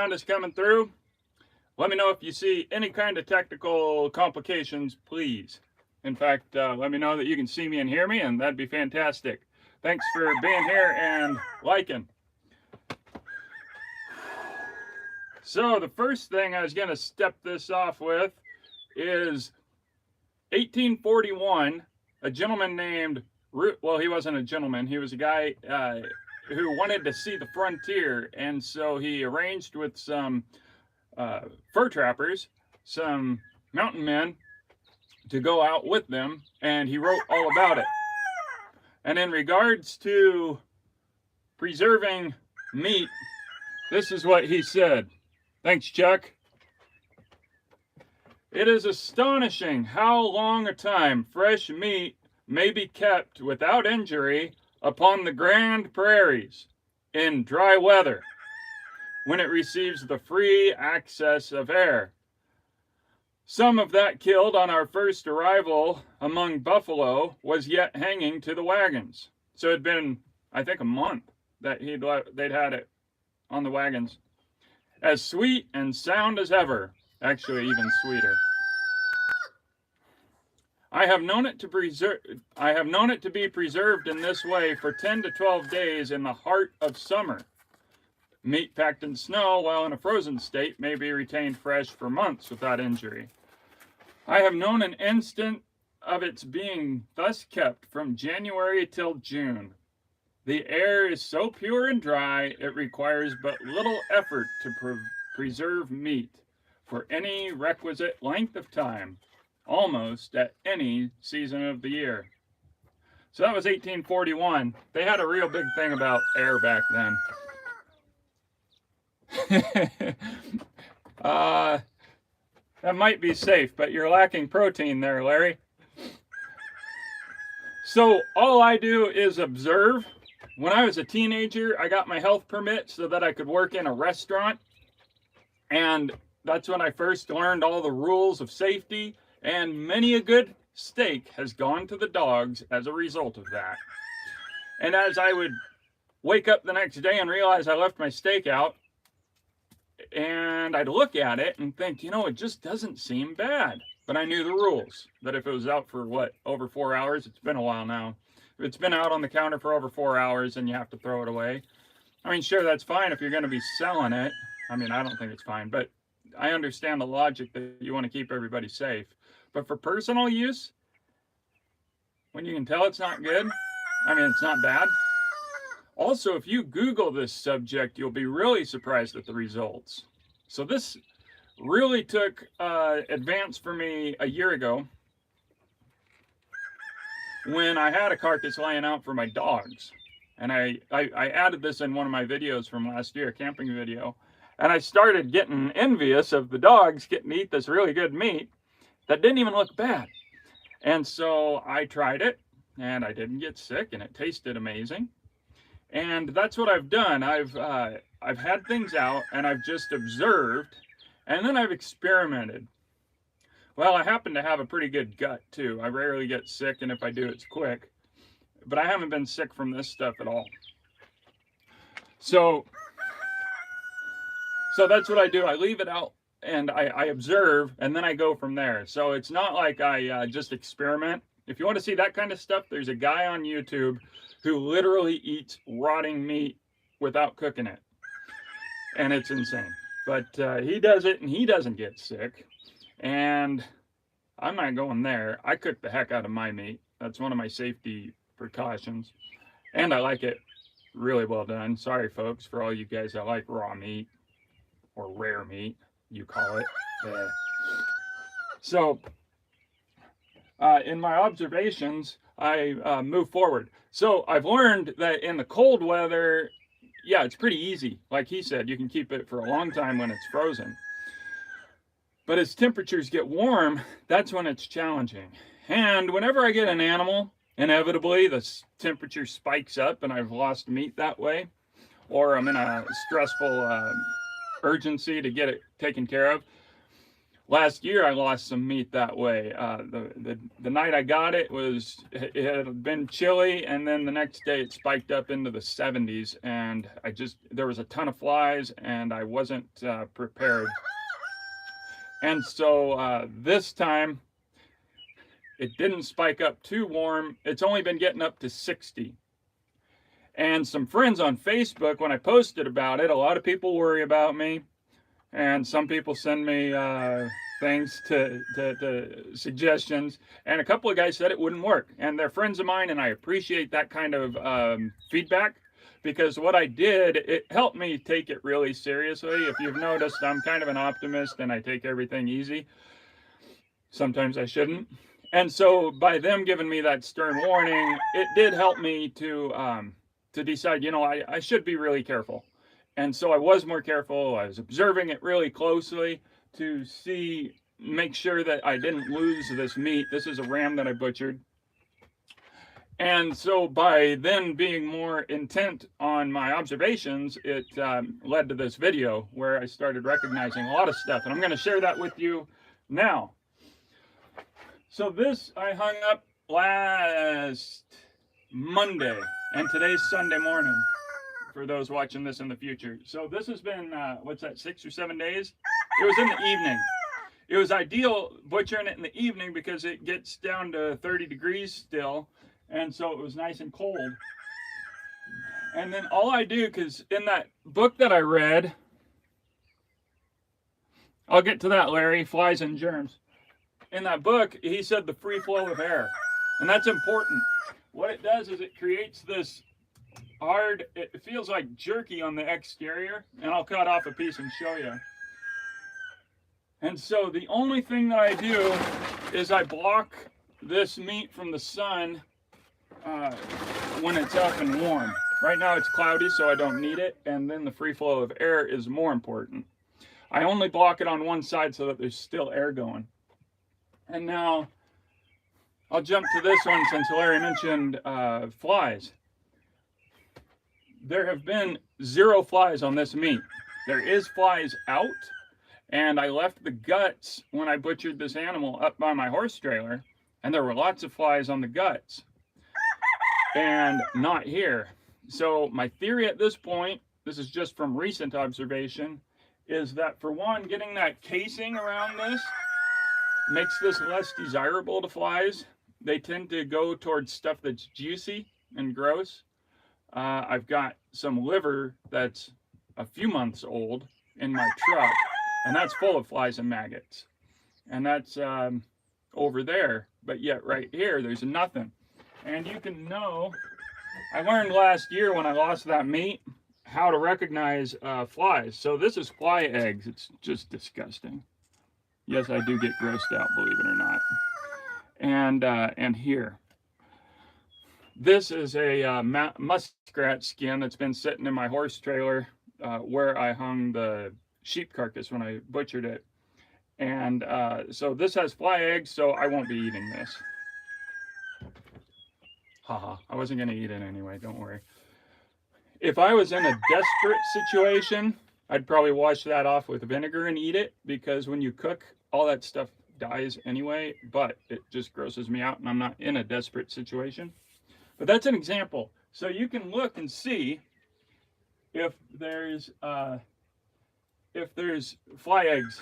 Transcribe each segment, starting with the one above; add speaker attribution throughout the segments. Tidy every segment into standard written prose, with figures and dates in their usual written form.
Speaker 1: sound is coming through. Let me know if you see any kind of technical complications, please. In fact, let me know that you can see me and hear me, and that'd be fantastic. Thanks for being here and liking. So the first thing I was going to step this off with is 1841, a gentleman named, well, he wasn't a gentleman, he was a guy who wanted to see the frontier, and so he arranged with some fur trappers, some mountain men, to go out with them, and he wrote all about it. And in regards to preserving meat, this is what he said. Thanks, Chuck. It is astonishing how long a time fresh meat may be kept without injury upon the grand prairies in dry weather, when it receives the free access of air. Some of that killed on our first arrival among buffalo was yet hanging to the wagons. So it had been, I think, a month that they'd had it on the wagons. As sweet and sound as ever, actually even sweeter. I have known it to be preserved in this way for 10 to 12 days in the heart of summer. Meat packed in snow while in a frozen state may be retained fresh for months without injury. I have known an instant of its being thus kept from January till June. The air is so pure and dry, it requires but little effort to preserve meat for any requisite length of time, almost at any season of the year. So that was 1841. They had a real big thing about air back then. That might be safe, but you're lacking protein there, Larry. So all I do is observe. When I was a teenager, I got my health permit so that I could work in a restaurant. And that's when I first learned all the rules of safety. And many a good steak has gone to the dogs as a result of that. And as I would wake up the next day and realize I left my steak out, and I'd look at it and think, it just doesn't seem bad. But I knew the rules, that if it was out for, over 4 hours, it's been a while now. If it's been out on the counter for over 4 hours, then you have to throw it away. I mean, sure, that's fine if you're going to be selling it. I mean, I don't think it's fine, but I understand the logic that you want to keep everybody safe. But for personal use, when you can tell it's not good, I mean, it's not bad. Also, if you Google this subject, you'll be really surprised at the results. So this really took advance for me a year ago when I had a carcass laying out for my dogs. And I added this in one of my videos from last year, a camping video. And I started getting envious of the dogs getting to eat this really good meat that didn't even look bad. And so I tried it, and I didn't get sick, and it tasted amazing. And that's what I've done. I've had things out, and I've just observed, and then I've experimented. Well, I happen to have a pretty good gut, too. I rarely get sick, and if I do, it's quick. But I haven't been sick from this stuff at all. So that's what I do. I leave it out, and I observe, and then I go from there. So it's not like I just experiment. If you want to see that kind of stuff, there's a guy on YouTube who literally eats rotting meat without cooking it. And it's insane. But he does it, and he doesn't get sick. And I'm not going there. I cook the heck out of my meat. That's one of my safety precautions. And I like it really well done. Sorry, folks, for all you guys that like raw meat, or rare meat, you call it. So, in my observations, I move forward. So I've learned that in the cold weather, yeah, it's pretty easy. Like he said, you can keep it for a long time when it's frozen. But as temperatures get warm, that's when it's challenging. And whenever I get an animal, inevitably the temperature spikes up and I've lost meat that way, or I'm in a stressful urgency to get it taken care of. last year I lost some meat that way. The night I got it it had been chilly, and then the next day it spiked up into the 70s, and there was a ton of flies, and I wasn't prepared. And so this time it didn't spike up too warm. It's only been getting up to 60. And some friends on Facebook, when I posted about it, a lot of people worry about me. And some people send me things to suggestions. And a couple of guys said it wouldn't work. And they're friends of mine, and I appreciate that kind of feedback. Because what I did, it helped me take it really seriously. If you've noticed, I'm kind of an optimist, and I take everything easy. Sometimes I shouldn't. And so by them giving me that stern warning, it did help me to decide, I should be really careful. And so I was more careful. I was observing it really closely to make sure that I didn't lose this meat. This is a ram that I butchered. And so by then being more intent on my observations, it led to this video where I started recognizing a lot of stuff. And I'm going to share that with you now. So this I hung up last Monday, and today's Sunday morning for those watching this in the future. So this has been, 6 or 7 days? It was in the evening. It was ideal butchering it in the evening because it gets down to 30 degrees still, and so it was nice and cold. And then all I do, because in that book that I read, I'll get to that, Larry, Flies and Germs. In that book, he said the free flow of air, and that's important. What it does is it creates this hard, it feels like jerky on the exterior, and I'll cut off a piece and show you. And so the only thing that I do is I block this meat from the sun when it's up and warm. Right now it's cloudy, so I don't need it, and then the free flow of air is more important. I only block it on one side so that there's still air going. And now I'll jump to this one since Larry mentioned flies. There have been 0 flies on this meat. There is flies out, and I left the guts when I butchered this animal up by my horse trailer, and there were lots of flies on the guts and not here. So my theory at this point, this is just from recent observation, is that for one, getting that casing around this makes this less desirable to flies. They tend to go towards stuff that's juicy and gross. I've got some liver that's a few months old in my truck, and that's full of flies and maggots. And that's over there, but yet right here, there's nothing. And you can know, I learned last year when I lost that meat, how to recognize flies. So this is fly eggs. It's just disgusting. Yes, I do get grossed out, believe it or not. And here, this is a muskrat skin that's been sitting in my horse trailer where I hung the sheep carcass when I butchered it. And so this has fly eggs, so I won't be eating this. Haha, I wasn't going to eat it anyway, don't worry. If I was in a desperate situation, I'd probably wash that off with vinegar and eat it, because when you cook, all that stuff dies anyway, but it just grosses me out and I'm not in a desperate situation. But that's an example. So you can look and see if there's fly eggs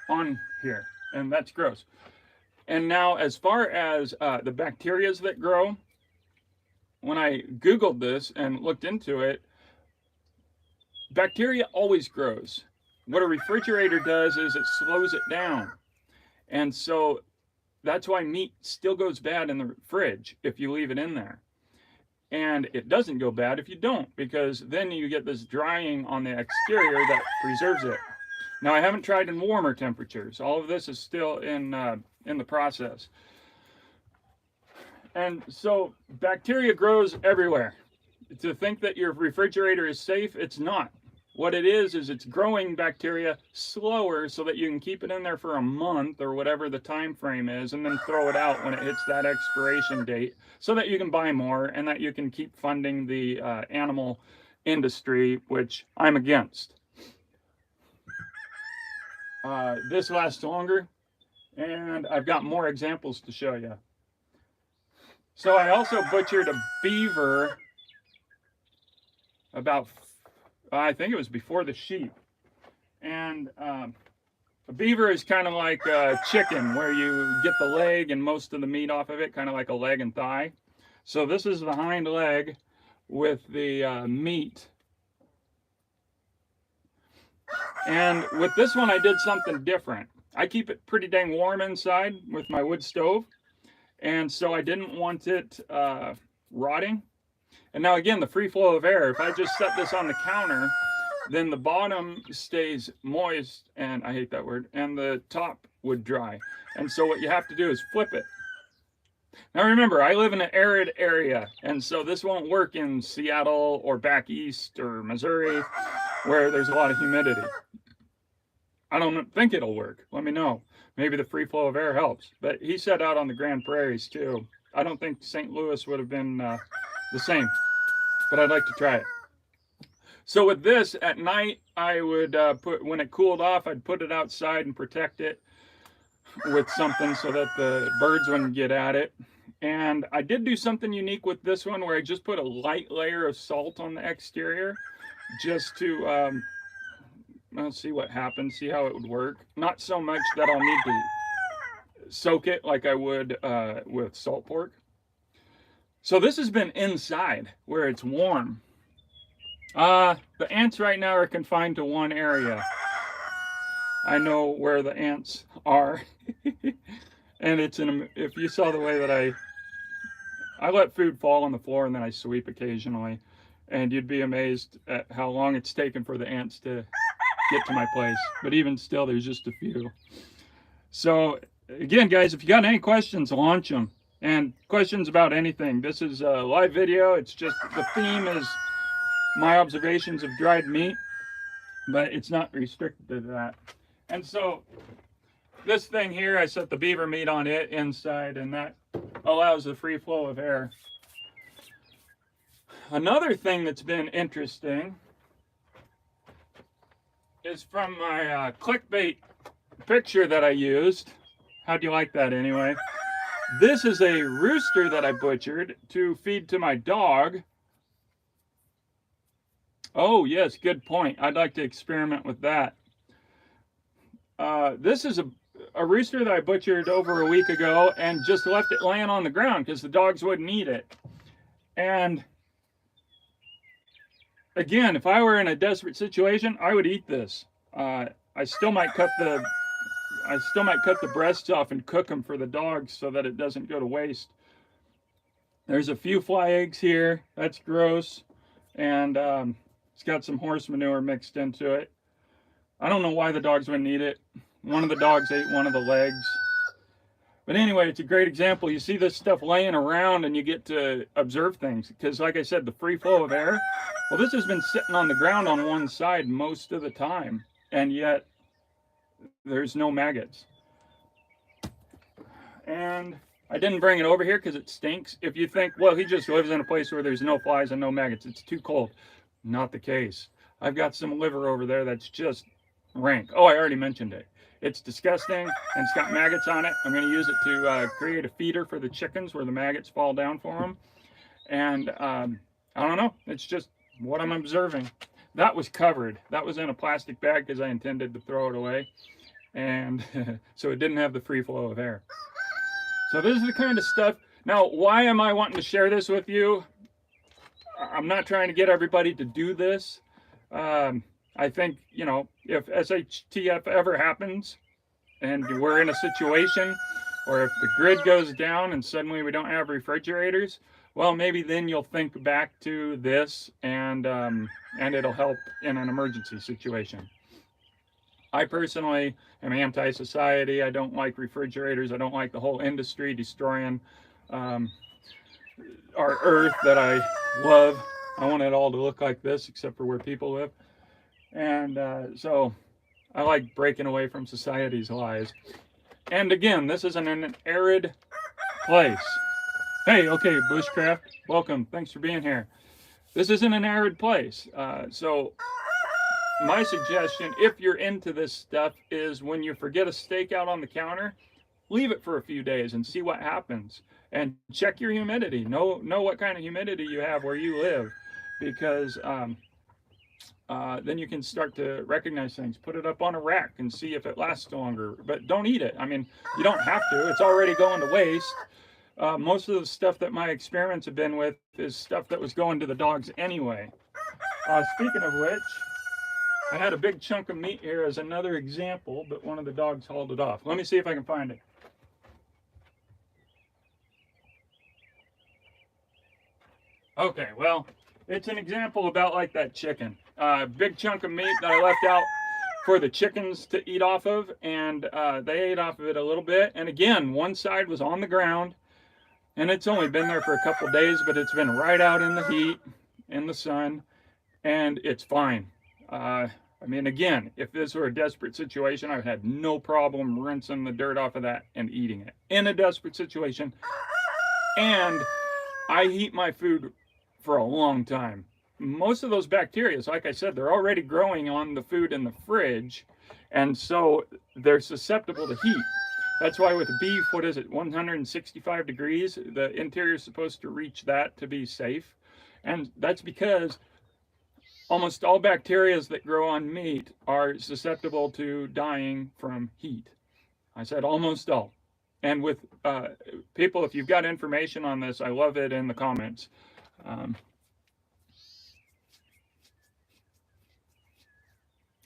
Speaker 1: on here, and that's gross. And now as far as the bacteria that grow, when I Googled this and looked into it, bacteria always grows. What a refrigerator does is it slows it down. And so that's why meat still goes bad in the fridge if you leave it in there. And it doesn't go bad if you don't, because then you get this drying on the exterior that preserves it. Now, I haven't tried in warmer temperatures. All of this is still in the process. And so bacteria grows everywhere. To think that your refrigerator is safe, it's not. What it is it's growing bacteria slower so that you can keep it in there for a month or whatever the time frame is, and then throw it out when it hits that expiration date so that you can buy more and that you can keep funding the animal industry, which I'm against. this lasts longer, and I've got more examples to show you. So I also butchered a beaver about, I think it was before the sheep. And a beaver is kind of like a chicken, where you get the leg and most of the meat off of it, kind of like a leg and thigh. So this is the hind leg with the meat. And with this one, I did something different. I keep it pretty dang warm inside with my wood stove. And so I didn't want it rotting. And now again, the free flow of air, if I just set this on the counter, then the bottom stays moist, and I hate that word, and the top would dry. And so what you have to do is flip it. Now remember, I live in an arid area, and so this won't work in Seattle or back east or Missouri, where there's a lot of humidity. I don't think it'll work. Let me know. Maybe the free flow of air helps. But he said out on the Grand Prairies too. I don't think St. Louis would have been the same, but I'd like to try it. So with this, at night, I would when it cooled off, I'd put it outside and protect it with something so that the birds wouldn't get at it. And I did do something unique with this one, where I just put a light layer of salt on the exterior, just to I'll see what happens, see how it would work. Not so much that I'll need to soak it like I would with salt pork. So this has been inside where it's warm. The ants right now are confined to one area. I know where the ants are. And it's if you saw the way that I let food fall on the floor and then I sweep occasionally, and you'd be amazed at how long it's taken for the ants to get to my place. But even still, there's just a few. So again, guys, if you got any questions, launch them. And questions about anything. This is a live video. It's just, the theme is my observations of dried meat, but it's not restricted to that. And so this thing here, I set the beaver meat on it inside, and that allows the free flow of air. Another thing that's been interesting is from my clickbait picture that I used. How'd you like that anyway? This is a rooster that I butchered to feed to my dog. Oh yes, good point. I'd like to experiment with that. This is a rooster that I butchered over a week ago and just left it laying on the ground because the dogs wouldn't eat it. And again, if I were in a desperate situation, I would eat this. I still might cut the breasts off and cook them for the dogs so that it doesn't go to waste. There's a few fly eggs here. That's gross. And it's got some horse manure mixed into it. I don't know why the dogs wouldn't eat it. One of the dogs ate one of the legs. But anyway, it's a great example. You see this stuff laying around and you get to observe things. Because like I said, the free flow of air, well, this has been sitting on the ground on one side most of the time. And yet, there's no maggots. And I didn't bring it over here because it stinks. If you think, well, he just lives in a place where there's no flies and no maggots, it's too cold. Not the case. I've got some liver over there that's just rank. Oh, I already mentioned it. It's disgusting, and it's got maggots on it. I'm going to use it to create a feeder for the chickens where the maggots fall down for them. And I don't know. It's just what I'm observing. That was covered. That was in a plastic bag because I intended to throw it away. And so it didn't have the free flow of air. So this is the kind of stuff. Now, why am I wanting to share this with you? I'm not trying to get everybody to do this. I think, you know, if SHTF ever happens and we're in a situation, or if the grid goes down and suddenly we don't have refrigerators, well, maybe then you'll think back to this and it'll help in an emergency situation. I personally am anti-society. I don't like refrigerators. I don't like the whole industry destroying our earth that I love. I want it all to look like this, except for where people live. And so I like breaking away from society's lies. And again, this is in an arid place. Hey, okay, Bushcraft, welcome. Thanks for being here. This isn't an arid place. So my suggestion, if you're into this stuff, is when you forget a steak out on the counter, leave it for a few days and see what happens. And check your humidity. Know what kind of humidity you have where you live, because then you can start to recognize things. Put it up on a rack and see if it lasts longer. But don't eat it. I mean, you don't have to. It's already going to waste. Most of the stuff that my experiments have been with is stuff that was going to the dogs anyway. Speaking of which, I had a big chunk of meat here as another example, but one of the dogs hauled it off. Let me see if I can find it. Okay, well, it's an example about like that chicken. Big chunk of meat that I left out for the chickens to eat off of, and they ate off of it a little bit. And again, one side was on the ground, and it's only been there for a couple days, but it's been right out in the heat, in the sun, and it's fine. I mean, again, if this were a desperate situation, I would have no problem rinsing the dirt off of that and eating it. In a desperate situation, and I heat my food for a long time. Most of those bacteria, like I said, they're already growing on the food in the fridge, and so they're susceptible to heat. That's why with beef, what is it, 165 degrees? The interior is supposed to reach that to be safe. And that's because almost all bacteria that grow on meat are susceptible to dying from heat. I said almost all. And with people, if you've got information on this, I love it in the comments.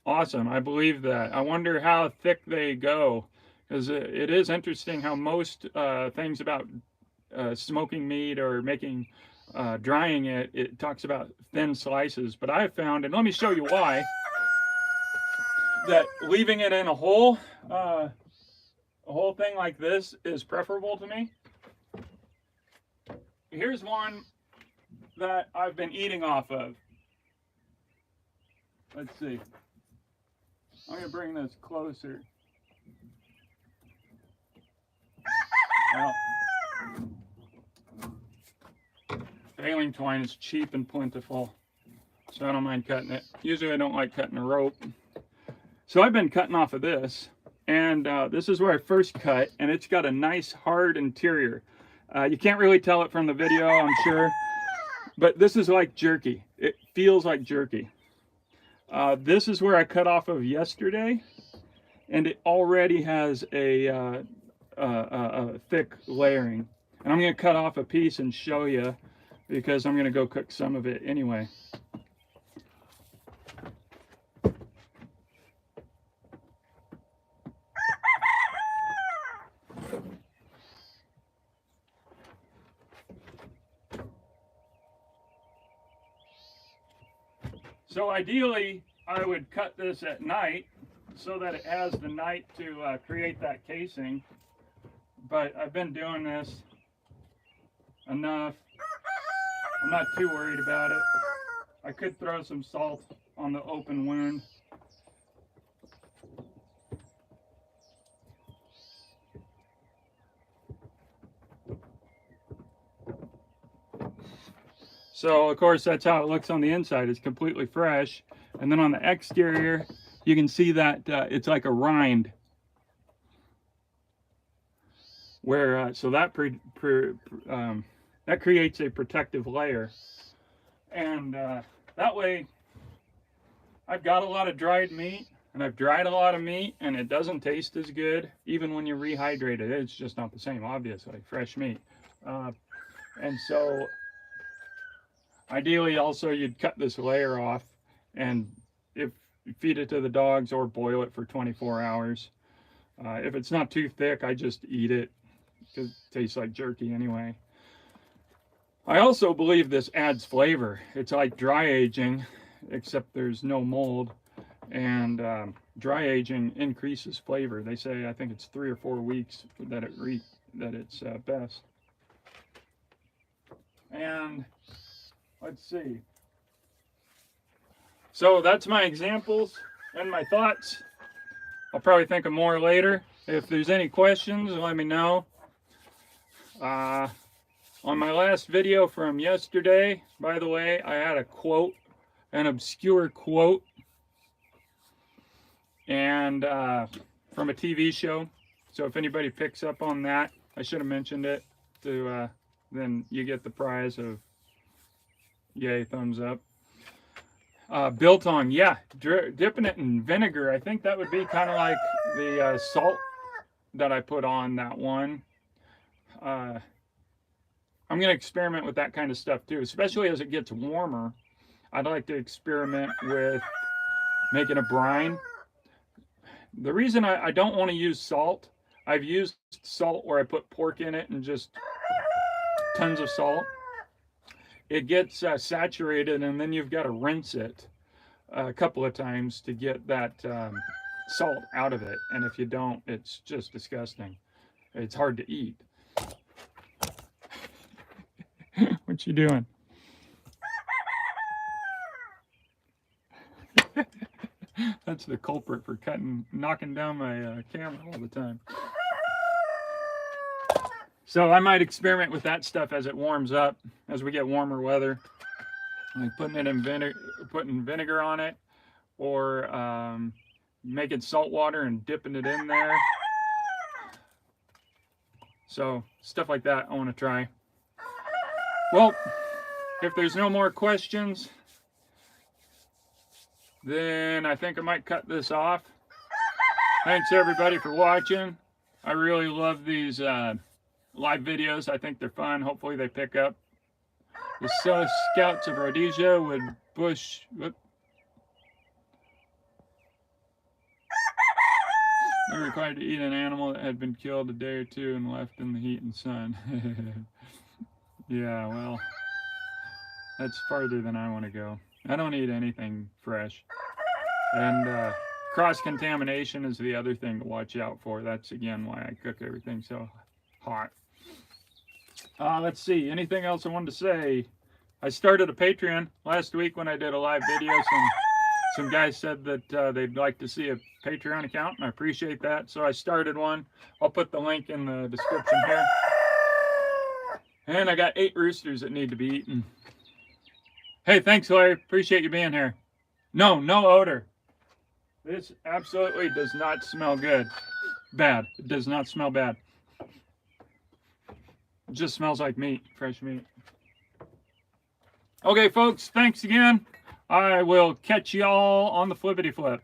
Speaker 1: Awesome, I believe that. I wonder how thick they go, because it is interesting how most things about smoking meat or making drying it, it talks about thin slices. But I have found, and let me show you why, that leaving it in a whole thing like this is preferable to me. Here's one that I've been eating off of. Let's see. I'm going to bring this closer. Well, baling twine is cheap and plentiful, so I don't mind cutting it. Usually I don't like cutting a rope. So I've been cutting off of this, and this is where I first cut, and it's got a nice hard interior. You can't really tell it from the video, I'm sure, but this is like jerky. It feels like jerky. This is where I cut off of yesterday, and it already has a thick layering. And I'm going to cut off a piece and show you, because I'm going to go cook some of it anyway. So ideally, I would cut this at night so that it has the night to create that casing. But I've been doing this enough. I'm not too worried about it. I could throw some salt on the open wound. So of course that's how it looks on the inside. It's completely fresh. And then on the exterior, you can see that it's like a rind. Where so that that creates a protective layer, and that way I've got a lot of dried meat, and I've dried a lot of meat, and it doesn't taste as good even when you rehydrate it. It's just not the same, obviously, fresh meat. And so ideally also you'd cut this layer off, and if you feed it to the dogs or boil it for 24 hours. If it's not too thick, I just eat it, because it tastes like jerky anyway. I also believe this adds flavor. It's like dry aging, except there's no mold, and dry aging increases flavor. They say, I think it's 3 or 4 weeks that it's best. And let's see. So that's my examples and my thoughts. I'll probably think of more later. If there's any questions, let me know. On my last video from yesterday, by the way, I had a quote, an obscure quote, and from a TV show. So if anybody picks up on that, I should have mentioned it. Then you get the prize of yay, thumbs up. Biltong, yeah, dipping it in vinegar. I think that would be kind of like the salt that I put on that one. I'm going to experiment with that kind of stuff too, especially as it gets warmer. I'd like to experiment with making a brine. The reason I don't want to use salt, I've used salt where I put pork in it and just tons of salt. It gets saturated, and then you've got to rinse it a couple of times to get that salt out of it. And if you don't, it's just disgusting. It's hard to eat. What you doing? That's the culprit for knocking down my camera all the time. So I might experiment with that stuff as it warms up, as we get warmer weather, like putting it in putting vinegar on it, or making salt water and dipping it in there. So stuff like that I want to try. Well, if there's no more questions, then I think I might cut this off. Thanks everybody for watching. I really love these live videos. I think they're fun. Hopefully they pick up. The Scouts of Rhodesia would bush. Whoop. They're required to eat an animal that had been killed a day or two and left in the heat and sun. Yeah, well, that's farther than I want to go. I don't eat anything fresh. And cross-contamination is the other thing to watch out for. That's, again, why I cook everything so hot. Let's see. Anything else I wanted to say? I started a Patreon last week when I did a live video. Some guys said that they'd like to see a Patreon account, and I appreciate that. So I started one. I'll put the link in the description here. And I got 8 roosters that need to be eaten. Hey, thanks, Larry. Appreciate you being here. No odor. This absolutely does not smell good. Bad. It does not smell bad. It just smells like meat, fresh meat. Okay, folks, thanks again. I will catch y'all on the flippity flip.